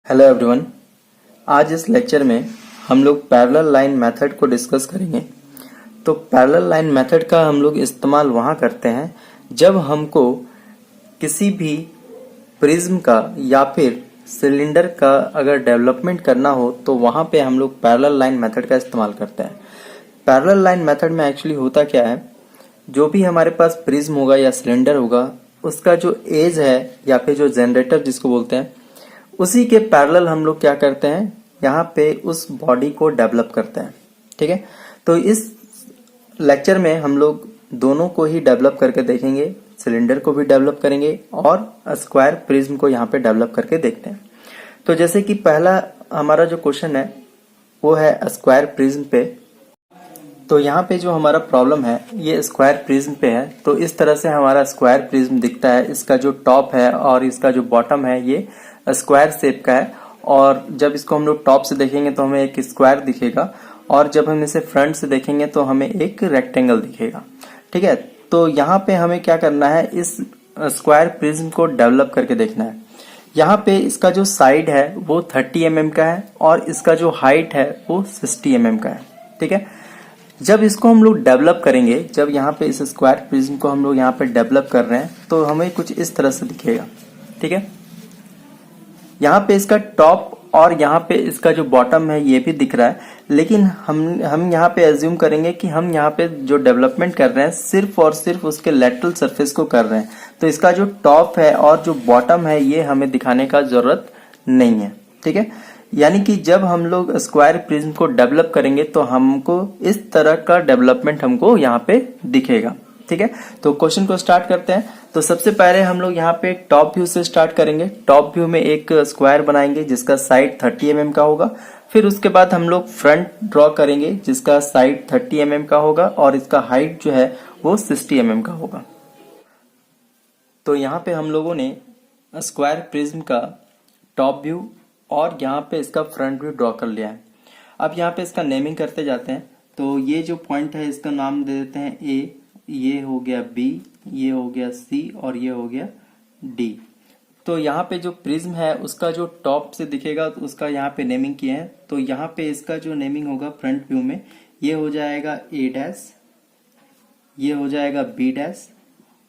Hello everyone. आज इस lecture में हम लोग पैरेलल लाइन मेथड को डिस्कस करेंगे। तो पैरेलल लाइन मेथड का हम लोग इस्तेमाल वहाँ करते हैं जब हमको किसी भी प्रिज्म का या फिर सिलेंडर का अगर डेवलपमेंट करना हो तो वहाँ पे हम लोग पैरेलल लाइन मेथड का इस्तेमाल करते हैं। पैरेलल लाइन मेथड में एक्चुअली होता क्या है, जो भी हमारे पास प्रिज्म होगा या सिलेंडर होगा उसका जो एज है या फिर जो जनरेटर जिसको बोलते हैं, उसी के पैरेलल हम लोग क्या करते हैं, यहाँ पे उस बॉडी को डेवलप करते हैं। ठीक है, तो इस लेक्चर में हम लोग दोनों को ही डेवलप करके देखेंगे, सिलेंडर को भी डेवलप करेंगे और स्क्वायर प्रिज्म को यहाँ पे डेवलप करके देखते हैं। तो जैसे कि पहला हमारा जो क्वेश्चन है वो है स्क्वायर प्रिज्म पे। तो यहाँ पे जो हमारा प्रॉब्लम है ये स्क्वायर प्रिज्म पे है। तो इस तरह से हमारा स्क्वायर प्रिज्म दिखता है। इसका जो टॉप है और इसका जो बॉटम है ये स्क्वायर शेप का है, और जब इसको हम लोग टॉप से देखेंगे तो हमें एक स्क्वायर दिखेगा, और जब हम इसे फ्रंट से देखेंगे तो हमें एक रेक्टेंगल दिखेगा। ठीक है, तो यहाँ पे हमें क्या करना है, इस स्क्वायर प्रिज्म को डेवलप करके देखना है। यहाँ पे इसका जो साइड है वो 30 mm का है और इसका जो हाइट है वो 60 mm का है। ठीक है, जब इसको हम लोग डेवलप करेंगे, जब यहाँ पे इस स्क्वायर प्रिज्म को हम लोग यहाँ पे डेवलप कर रहे हैं तो हमें कुछ इस तरह से दिखेगा। ठीक है, यहाँ पे इसका टॉप और यहाँ पे इसका जो बॉटम है ये भी दिख रहा है, लेकिन हम यहाँ पे एज्यूम करेंगे कि हम यहाँ पे जो डेवलपमेंट कर रहे हैं सिर्फ और सिर्फ उसके लेटरल सरफेस को कर रहे हैं। तो इसका जो टॉप है और जो बॉटम है ये हमें दिखाने का जरूरत नहीं है। ठीक है, यानी कि जब हम लोग स्क्वायर प्रिज्म को डेवलप करेंगे तो हमको इस तरह का डेवलपमेंट हमको यहाँ पे दिखेगा। ठीक है, तो क्वेश्चन को स्टार्ट करते हैं। तो सबसे पहले हम लोग यहाँ पे टॉप व्यू से स्टार्ट करेंगे। टॉप व्यू में एक स्क्वायर बनाएंगे जिसका साइड 30 mm का होगा। फिर उसके बाद हम लोग फ्रंट ड्रॉ करेंगे जिसका साइड 30 mm का होगा और इसका हाइट जो है वो 60 mm का होगा। तो यहाँ पे हम लोगों ने स्क्वायर प्रिज्म का टॉप व्यू और यहाँ पे इसका फ्रंट व्यू ड्रॉ कर लिया है। अब यहाँ पे इसका नेमिंग करते जाते हैं। तो ये जो पॉइंट है इसका नाम दे देते हैं ए, ये हो गया बी, ये हो गया सी और ये हो गया डी। तो यहाँ पे जो प्रिज्म है उसका जो टॉप से दिखेगा तो उसका यहाँ पे नेमिंग किया है। तो यहाँ पे इसका जो नेमिंग होगा फ्रंट व्यू में, ये हो जाएगा ए डैश, ये हो जाएगा बी डैश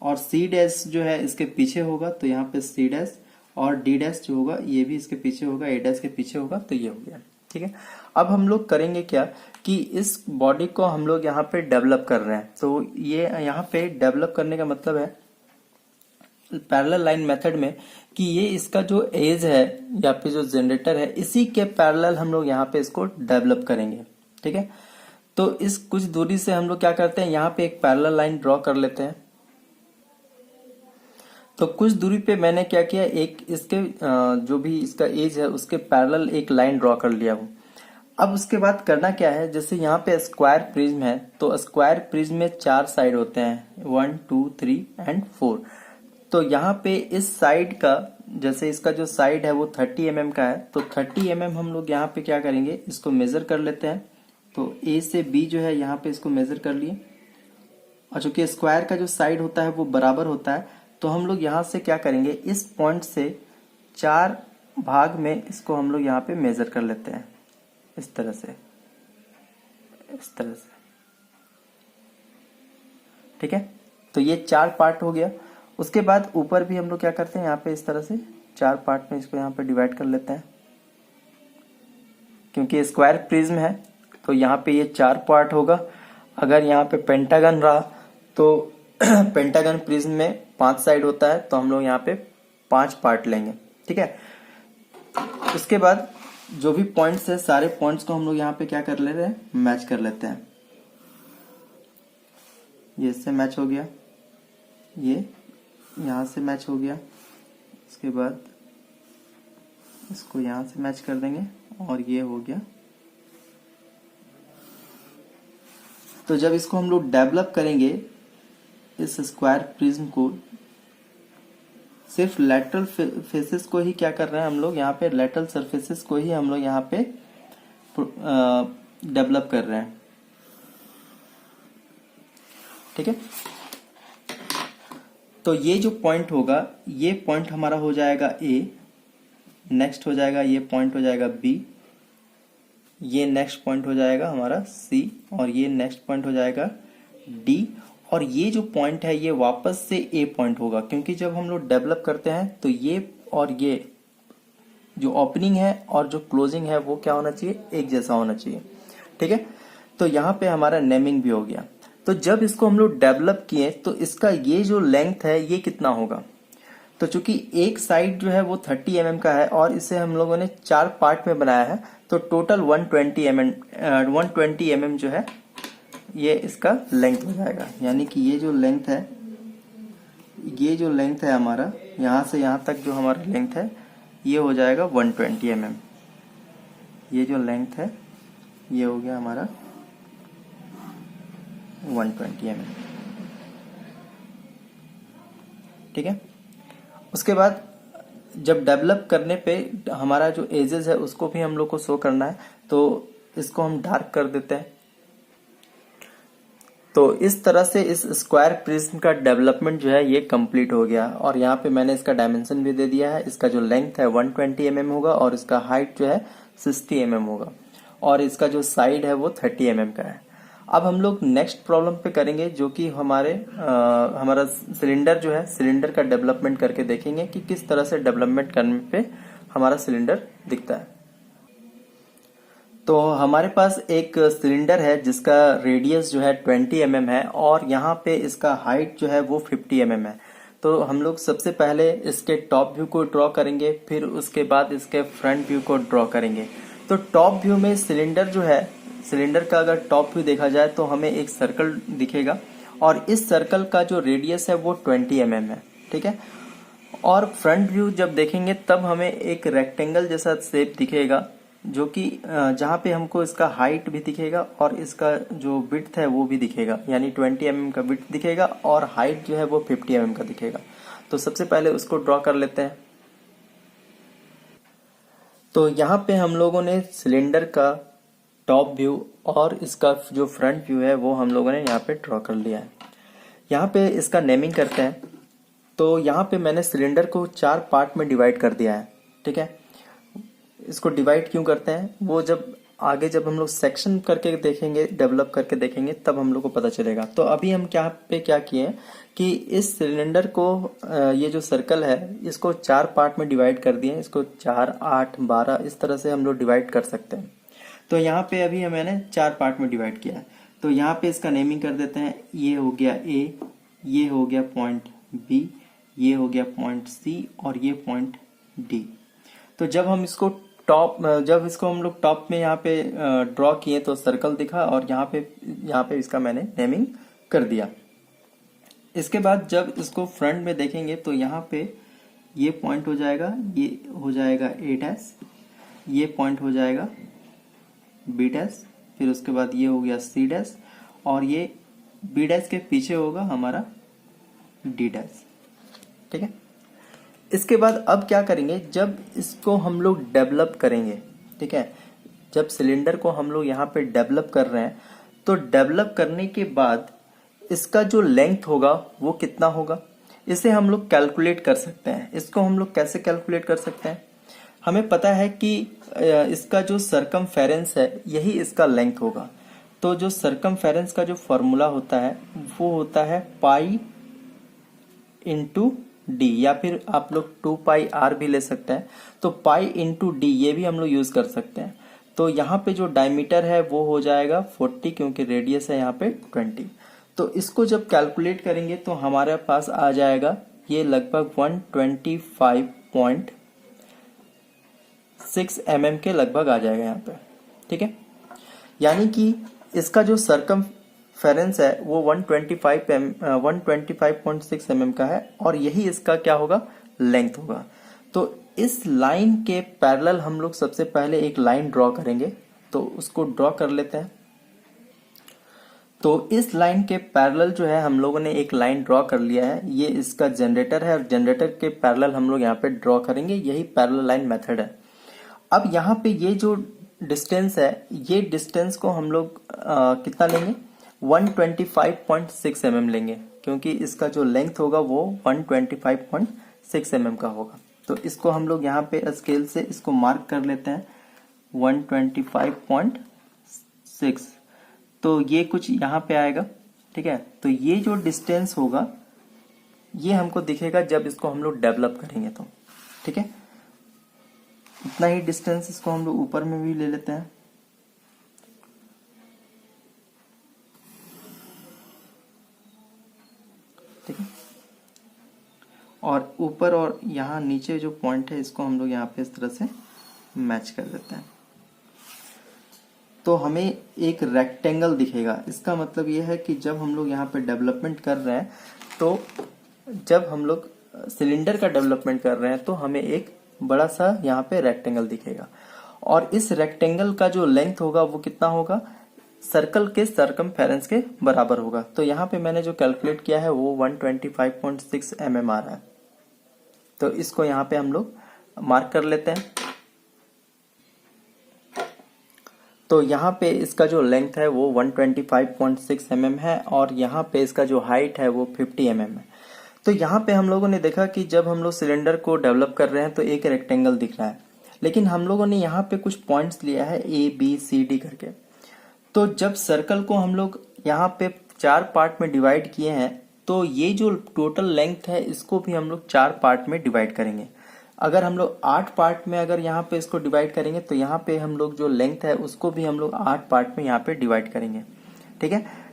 और सी डैश जो है इसके पीछे होगा तो यहाँ पे सी डैश, और डी डैश जो होगा ये भी इसके पीछे होगा, ए डैश के पीछे होगा, तो ये हो गया। ठीक है, अब हम लोग करेंगे क्या कि इस बॉडी को हम लोग यहाँ पे डेवलप कर रहे हैं। तो ये यहाँ पे डेवलप करने का मतलब है पैरेलल लाइन मेथड में कि ये इसका जो एज है या फिर जो जनरेटर है इसी के पैरेलल हम लोग यहाँ पे इसको डेवलप करेंगे। ठीक है, तो इस कुछ दूरी से हम लोग क्या करते हैं, यहाँ पे एक पैरेलल लाइन ड्रॉ कर लेते हैं। तो कुछ दूरी पे मैंने क्या किया, एक इसके जो भी इसका एज है उसके पैरेलल एक लाइन ड्रॉ कर लिया हूं। अब उसके बाद करना क्या है, जैसे यहाँ पे स्क्वायर प्रिज्म है तो स्क्वायर प्रिज्म में 4 साइड होते हैं, 1 2 3 एंड 4। तो यहाँ पे इस साइड का, जैसे इसका जो साइड है वो 30 mm का है, तो 30 mm हम लोग यहाँ पे क्या करेंगे, इसको मेजर कर लेते हैं। तो ए से बी जो है यहाँ पे इसको मेजर कर लिए, और चूंकि स्क्वायर का जो साइड होता है वो बराबर होता है तो हम लोग यहाँ से क्या करेंगे, इस पॉइंट से 4 भाग में इसको हम लोग यहाँ पे मेजर कर लेते हैं, इस तरह से, इस तरह से। ठीक है, तो ये 4 पार्ट हो गया। उसके बाद ऊपर भी हम लोग क्या करते हैं, यहाँ पे इस तरह से 4 पार्ट में इसको यहाँ पे डिवाइड कर लेते हैं। क्योंकि स्क्वायर प्रिज्म है तो यहाँ पे ये 4 पार्ट होगा। अगर यहाँ पे पेंटागन रहा तो पेंटागन प्रिज्म में 5 साइड होता है तो हम लोग यहाँ पे 5 पार्ट लेंगे। ठीक है, उसके बाद जो भी पॉइंट्स है सारे पॉइंट्स को हम लोग यहाँ पे क्या कर लेते हैं, मैच कर लेते हैं। ये इससे मैच हो गया, ये यहाँ से मैच हो गया, उसके बाद इसको यहाँ से मैच कर देंगे और ये हो गया। तो जब इसको हम लोग डेवलप करेंगे इस स्क्वायर प्रिज्म को, सिर्फ लेटरल फेसेस को ही क्या कर रहे हैं हम लोग, यहाँ पे लेटरल सरफेसेस को ही हम लोग यहाँ पे डेवलप कर रहे हैं। ठीक है, तो ये जो पॉइंट होगा ये पॉइंट हमारा हो जाएगा ए, नेक्स्ट हो जाएगा ये पॉइंट हो जाएगा बी, ये नेक्स्ट पॉइंट हो जाएगा हमारा सी, और ये नेक्स्ट पॉइंट हो जाएगा डी, और ये जो पॉइंट है ये वापस से ए पॉइंट होगा, क्योंकि जब हम लोग डेवलप करते हैं तो ये और ये जो ओपनिंग है और जो क्लोजिंग है वो क्या होना चाहिए, एक जैसा होना चाहिए। ठीक है, तो यहाँ पे हमारा नेमिंग भी हो गया। तो जब इसको हम लोग डेवलप किए तो इसका ये जो लेंथ है ये कितना होगा, तो चूंकि एक साइड जो है वो 30 mm का है और इसे हम लोगों ने 4 पार्ट में बनाया है, तो टोटल 120 mm जो है ये इसका लेंथ हो जाएगा। यानी कि ये जो लेंथ है हमारा यहाँ से यहाँ तक जो हमारा लेंथ है ये हो जाएगा 120 mm। ये जो लेंथ है ये हो गया हमारा 120 mm। ठीक है, उसके बाद जब डेवलप करने पे हमारा जो एजेस है उसको भी हम लोग को शो करना है, तो इसको हम डार्क कर देते हैं। तो इस तरह से इस स्क्वायर प्रिज्म का डेवलपमेंट जो है ये कंप्लीट हो गया, और यहाँ पे मैंने इसका डायमेंशन भी दे दिया है। इसका जो लेंथ है 120 mm होगा और इसका हाइट जो है 60 mm होगा, और इसका जो साइड है वो 30 mm का है। अब हम लोग नेक्स्ट प्रॉब्लम पे करेंगे, जो कि हमारा सिलेंडर जो है, सिलेंडर का डेवलपमेंट करके देखेंगे कि किस तरह से डेवलपमेंट करने पे हमारा सिलेंडर दिखता है। तो हमारे पास एक सिलेंडर है जिसका रेडियस जो है 20 mm है, और यहाँ पे इसका हाइट जो है वो 50 mm है। तो हम लोग सबसे पहले इसके टॉप व्यू को ड्रॉ करेंगे, फिर उसके बाद इसके फ्रंट व्यू को ड्रॉ करेंगे। तो टॉप व्यू में सिलेंडर जो है, सिलेंडर का अगर टॉप व्यू देखा जाए तो हमें एक सर्कल दिखेगा, और इस सर्कल का जो रेडियस है वो 20 mm है। ठीक है, और फ्रंट व्यू जब देखेंगे तब हमें एक रेक्टेंगल जैसा शेप दिखेगा, जो कि जहाँ पे हमको इसका हाइट भी दिखेगा और इसका जो विड्थ है वो भी दिखेगा, यानी 20 mm का विड्थ दिखेगा और हाइट जो है वो 50 mm का दिखेगा। तो सबसे पहले उसको ड्रॉ कर लेते हैं। तो यहाँ पे हम लोगों ने सिलेंडर का टॉप व्यू और इसका जो फ्रंट व्यू है वो हम लोगों ने यहाँ पे ड्रॉ कर लिया है। यहाँ पे इसका नेमिंग करते हैं। तो यहाँ पे मैंने सिलेंडर को 4 पार्ट में डिवाइड कर दिया है। ठीक है, इसको डिवाइड क्यों करते हैं वो जब हम लोग सेक्शन करके देखेंगे, डेवलप करके देखेंगे, तब हम लोग को पता चलेगा। तो अभी हम क्या किए कि इस सिलेंडर को ये जो सर्कल है इसको 4 पार्ट में डिवाइड कर दिए। इसको 4, 8, 12 इस तरह से हम लोग डिवाइड कर सकते हैं। तो यहाँ पे अभी मैंने 4 पार्ट में डिवाइड किया है। तो यहाँ पे इसका नेमिंग कर देते हैं। ये हो गया ए, ये हो गया पॉइंट बी, ये हो गया पॉइंट सी, और ये पॉइंट डी। तो जब इसको हम लोग टॉप में यहाँ पे ड्रॉ किए तो सर्कल दिखा, और यहाँ पे इसका मैंने नेमिंग कर दिया। इसके बाद जब इसको फ्रंट में देखेंगे तो यहाँ पे ये पॉइंट हो जाएगा, ये हो जाएगा ए डैश, ये पॉइंट हो जाएगा बी डैश, फिर उसके बाद ये हो गया सी डैश, और ये बी डैश के पीछे होगा हमारा डी डैश। ठीक है, इसके बाद अब क्या करेंगे, जब इसको हम लोग डेवलप करेंगे, ठीक है, जब सिलेंडर को हम लोग यहाँ पे डेवलप कर रहे हैं, तो डेवलप करने के बाद इसका जो लेंथ होगा वो कितना होगा, इसे हम लोग कैलकुलेट कर सकते हैं। इसको हम लोग कैसे कैलकुलेट कर सकते हैं, हमें पता है कि इसका जो सरकमफेरेंस है यही इसका लेंथ होगा। तो जो सरकमफेरेंस का जो फॉर्मूला होता है वो होता है पाई इंटू डी, या फिर आप लोग 2πr भी ले सकते हैं। तो पाई इंटू डी ये भी हम लोग यूज कर सकते हैं। तो यहाँ पे जो डायमीटर है वो हो जाएगा 40, क्योंकि रेडियस है यहाँ पे 20। तो इसको जब कैलकुलेट करेंगे तो हमारे पास आ जाएगा ये लगभग 125.6 mm के लगभग आ जाएगा यहाँ पे। ठीक है, यानी कि इसका जो सरकमफेरेंस है वो 125.6 mm का है, और यही इसका क्या होगा, लेंथ होगा। तो इस लाइन के पैरेलल हम लोग सबसे पहले एक लाइन ड्रॉ करेंगे। तो उसको ड्रॉ कर लेते हैं। तो इस लाइन के पैरेलल जो है हम लोगों ने एक लाइन ड्रॉ कर लिया है। ये इसका जनरेटर है, और जनरेटर के पैरेलल हम लोग यहाँ पे ड्रॉ करेंगे। यही पैरेलल लाइन मेथड है। अब यहाँ पे ये जो डिस्टेंस है, ये डिस्टेंस को हम लोग कितना लेंगे, 125.6 mm लेंगे, क्योंकि इसका जो लेंथ होगा वो 125.6 mm का होगा। तो इसको हम लोग यहाँ पे स्केल से इसको मार्क कर लेते हैं 125.6। तो ये कुछ यहाँ पे आएगा, ठीक है। तो ये जो डिस्टेंस होगा ये हमको दिखेगा जब इसको हम लोग डेवलप करेंगे तो, ठीक है। इतना ही डिस्टेंस इसको हम लोग ऊपर में भी ले लेते हैं, ठीक है। और ऊपर और यहाँ नीचे जो पॉइंट है इसको हम लोग यहाँ पे इस तरह से मैच कर देते हैं। तो हमें एक रेक्टेंगल दिखेगा। इसका मतलब ये है कि जब हम लोग यहाँ पे डेवलपमेंट कर रहे हैं, तो जब हम लोग सिलेंडर का डेवलपमेंट कर रहे हैं तो हमें एक बड़ा सा यहाँ पे रेक्टेंगल दिखेगा। और इस रेक्टेंगल का जो लेंथ होगा वो कितना होगा, सर्कल के सरकमफेरेंस के बराबर होगा। तो यहाँ पे मैंने जो कैलकुलेट किया है वो 125.6 mm आ रहा है। तो इसको यहाँ पे हम लोग मार्क कर लेते हैं। तो यहाँ पे इसका जो लेंथ है वो 125.6 mm है और यहाँ पे इसका जो हाइट है वो 50 mm है। तो यहाँ पे हम लोगों ने देखा कि जब हम लोग सिलेंडर को डेवलप कर रहे हैं तो एक रेक्टेंगल दिख रहा है, लेकिन हम लोगों ने यहाँ पे कुछ पॉइंट्स लिया है ABCD करके। तो जब सर्कल को हम लोग यहाँ पे 4 पार्ट में डिवाइड किए हैं तो ये जो टोटल लेंथ है इसको भी हम लोग 4 पार्ट में डिवाइड करेंगे। अगर हम लोग 8 पार्ट में अगर यहाँ पे इसको डिवाइड करेंगे तो यहाँ पे हम लोग जो लेंथ है उसको भी हम लोग 8 पार्ट में यहाँ पे डिवाइड करेंगे, ठीक है।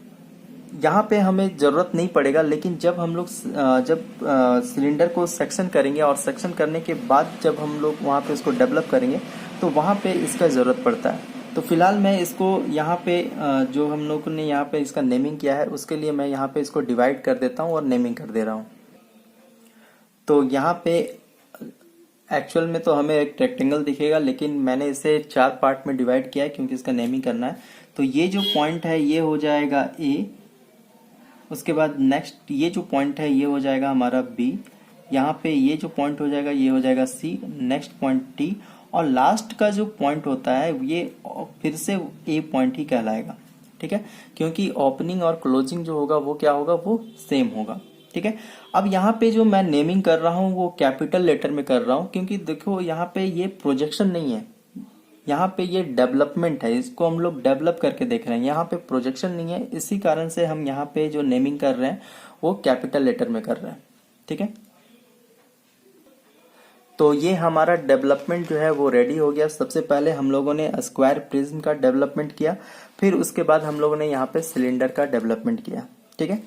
यहाँ पे हमें जरूरत नहीं पड़ेगा, लेकिन जब हम लोग सिलेंडर को सेक्शन करेंगे और सेक्शन करने के बाद जब हम लोग वहाँ पे इसको डेवलप करेंगे तो वहाँ पे इसका जरूरत पड़ता है। तो फिलहाल मैं इसको यहाँ पे जो हम लोगों ने यहाँ पे इसका नेमिंग किया है उसके लिए मैं यहाँ पे इसको डिवाइड कर देता हूँ और नेमिंग कर दे रहा हूँ। तो यहाँ पे एक्चुअल में तो हमें एक रेक्टेंगल दिखेगा, लेकिन मैंने इसे 4 पार्ट में डिवाइड किया है क्योंकि इसका नेमिंग करना है। तो ये जो पॉइंट है ये हो जाएगा A, उसके बाद नेक्स्ट ये जो पॉइंट है ये हो जाएगा हमारा B, यहाँ पे ये जो पॉइंट हो जाएगा ये हो जाएगा C, नेक्स्ट पॉइंट T, और लास्ट का जो पॉइंट होता है ये फिर से A पॉइंट ही कहलाएगा, ठीक है। क्योंकि ओपनिंग और क्लोजिंग जो होगा वो क्या होगा, वो सेम होगा, ठीक है। अब यहाँ पे जो मैं नेमिंग कर रहा हूँ वो कैपिटल लेटर में कर रहा हूँ, क्योंकि देखो यहाँ पे ये प्रोजेक्शन नहीं है, यहाँ पे ये डेवलपमेंट है, इसको हम लोग डेवलप करके देख रहे हैं, यहाँ पे प्रोजेक्शन नहीं है। इसी कारण से हम यहाँ पे जो नेमिंग कर रहे हैं वो कैपिटल लेटर में कर रहे हैं, ठीक है। तो ये हमारा डेवलपमेंट जो है वो रेडी हो गया। सबसे पहले हम लोगों ने स्क्वायर प्रिज्म का डेवलपमेंट किया, फिर उसके बाद हम लोगों ने यहाँ पे सिलेंडर का डेवलपमेंट किया, ठीक है।